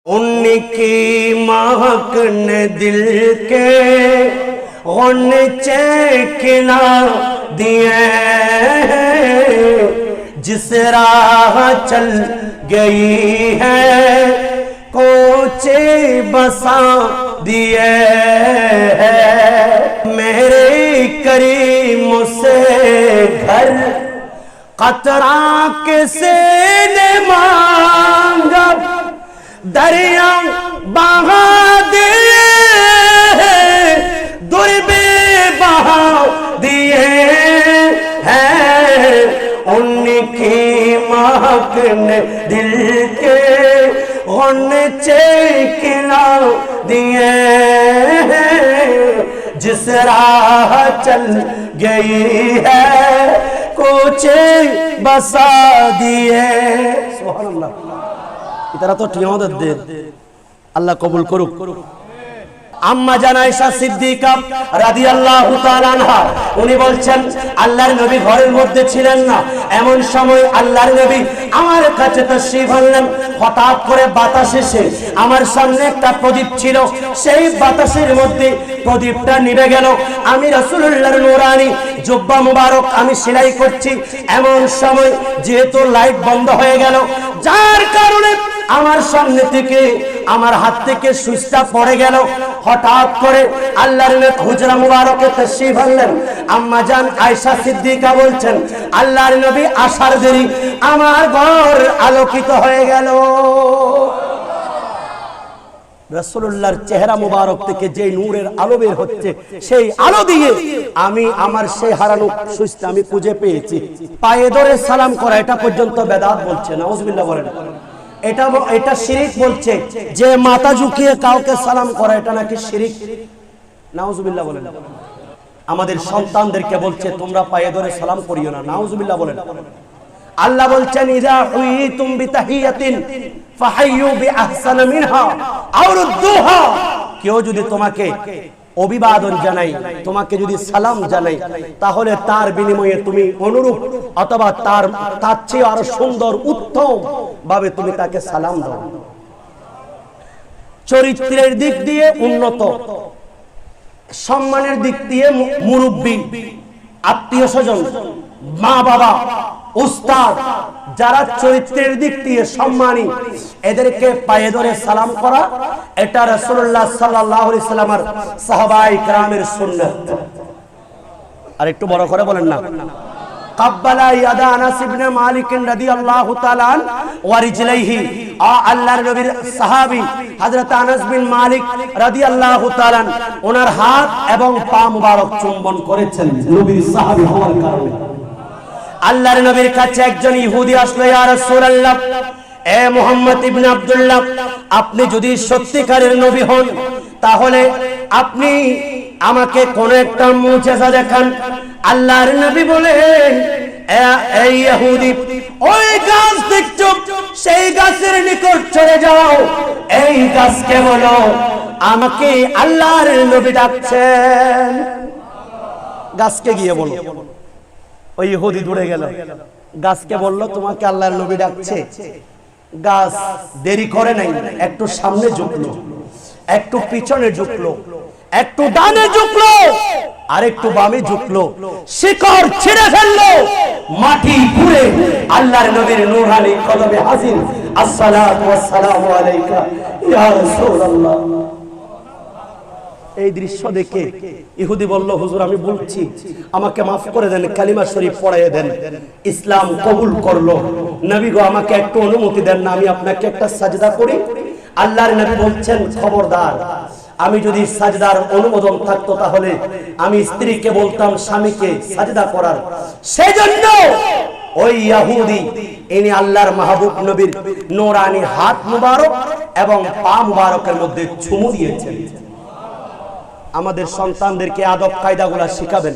उनकी महक ने दिल के गौनचे खिला दिए, जिस राह चल गई है कोचे बसा दिए हैं। मेरे करीम से घर कतरा किसे ने मांगा, दरिया बहा दिए दुर्बे बहा दिए हैं। उनकी महक ने दिल के गौनचे खिला दिए हैं, जिस राह चल गई है कोचे बसा दिए। सुबहानाल्लाह। इतना तो ठीक दे अल्लाह कबूल करुक। আম্মা জান আয়েশা সিদ্দিকা রাদিয়াল্লাহু তাআলা আনহা উনি বলছেন আল্লাহর নবী ঘরের মধ্যে ছিলেন না, এমন সময় আল্লাহর নবী আমার কাছে তাশরীফ আনলেন। হঠাৎ করে বাতাস এসে আমার সামনে একটা প্রদীপ ছিল, সেই বাতাসের মধ্যে প্রদীপটা নিভে গেল। আমি রাসূলুল্লাহর নূরানি জুব্বা মুবারক আমি সেলাই করছি, এমন সময় যেহেতু লাইট বন্ধ হয়ে গেল, যার কারণে আমার সামনে থেকে আমার হাত থেকে সুইচটা পড়ে গেল। হঠাৎ করে আল্লাহর নবী হুজরা মুবারকে তাশরীফ আনলেন। আম্মা জান আয়েশা সিদ্দিকা বলছেন আল্লাহর নবী আসার দেরি, আমার ঘর আলোকিত হয়ে গেল। রাসূলুল্লাহর চেহারা মুবারক থেকে যে নূরের আলো বের হচ্ছে, সেই আলো দিয়ে আমি আমার সেই হারানো সুইচটা আমি খুঁজে পেয়েছি। পায়ে ধরে সালাম করা এটা পর্যন্ত বেদাত বলছে, নাউজুবিল্লাহ বলেন। এটা শিরিক বলছে, যে মাথা ঝুঁকিয়ে কাউকে সালাম করা এটা নাকি শিরিক, নাউজুবিল্লাহ বলেন। আমাদের সন্তানদেরকে বলছে তোমরা পায়ে ধরে সালাম করিও না, নাউজুবিল্লাহ বলেন। আল্লাহ বলছেন ইযা হুইতুম বিতাহিয়াতিন ফাহাইয়ু বিআহসানা মিনহা আও রুদ্দুহা। কেউ যদি তোমাকে অভিবাদন জানাই, তোমাকে যদি সালাম জানাই, তাহলে তার বিনিময়ে তুমি অনুরূপ অথবা তার চেয়ে আরো সুন্দর উত্তম ভাবে তুমি তাকে সালাম দাও। চরিত্রের দিক দিয়ে উন্নত, সম্মানের দিক দিয়ে মুরব্বী, আত্মীয় স্বজন, মা বাবা, উস্তাদ, যারা চরিত্রের দিক দিয়ে সম্মানী, এদেরকে পায়ে ধরে সালাম করা এটা রাসূলুল্লাহ সাল্লাল্লাহু আলাইহি সাল্লামের সাহাবায়ে কেরামের সুন্নাত। আর একটু বড় করে বলেন না, কাব্বালা ইয়াদা আনাস ইবনে মালিক রাদিয়াল্লাহু তাআলা আন ওয়া রিজলাইহি। আল্লাহর নবীর সাহাবী হযরত আনাস বিন মালিক রাদিয়াল্লাহু তাআলা ওনার হাত এবং পা মুবারক চুম্বন করেছেন নবীর সাহাবী হওয়ার কারণে। আল্লাহর নবীর কাছে একজন ইহুদি আসলো, ইয়া রাসূলুল্লাহ, এ মুহাম্মদ ইবনে আব্দুল্লাহ, আপনি যদি সত্যিকারের নবী হন তাহলে আপনি আমাকে কোন একটা মুজিজা দেখান। আল্লাহর নবী বলেন, এই ইহুদি, ওই গাছ দেখছো, সেই গাছের নিকট চলে যাও, এই গাছকে বলো আমাকে আল্লাহর নবী ডাকছেন। গাছকে গিয়ে বলো। ওই ইহুদি দূরে গেল, গাছকে বলল তোমাকে আল্লাহর নবী ডাকছে। গাছ দেরি করে নাই, একটু সামনে ঝুঁকলো, একটু পিছনে ঝুঁকলো, একটু ডানে ঝুঁকলো, আর একটু বামে ঝুঁকলো, শিকড় ছিঁড়ে ফেললো, মাটি পুড়ে আল্লাহর নবীর নূরানি কদমে হাজির। আসসালাতু ওয়াসসালামু আলাইকা ইয়া রাসূলুল্লাহ। এই দৃশ্য দেখে ইহুদি বলল, হুজুর আমি বলছি, আমাকে মাফ করে দেন, কালিমা শরীফ পড়াইয়া দেন। ইসলাম কবুল করলো। নবী গো আমাকে একটু অনুমতি দেন না, আমি আপনাকে একটা সাজদা করি। আল্লাহর নবী বলছেন, খবরদার, আমি যদি সাজদার অনুমোদন থাকতো তাহলে আমি স্ত্রীকে বলতাম স্বামীকে সাজদা করার। সেজন্য ওই ইহুদি ইনি আল্লাহর মাহবুব নবীর নূরানি হাত মুবারক এবং পা মুবারকের মধ্যে চুমু দিয়েছেন। আমাদের সন্তানদেরকে আদব কায়দাগুলো শিখাবেন।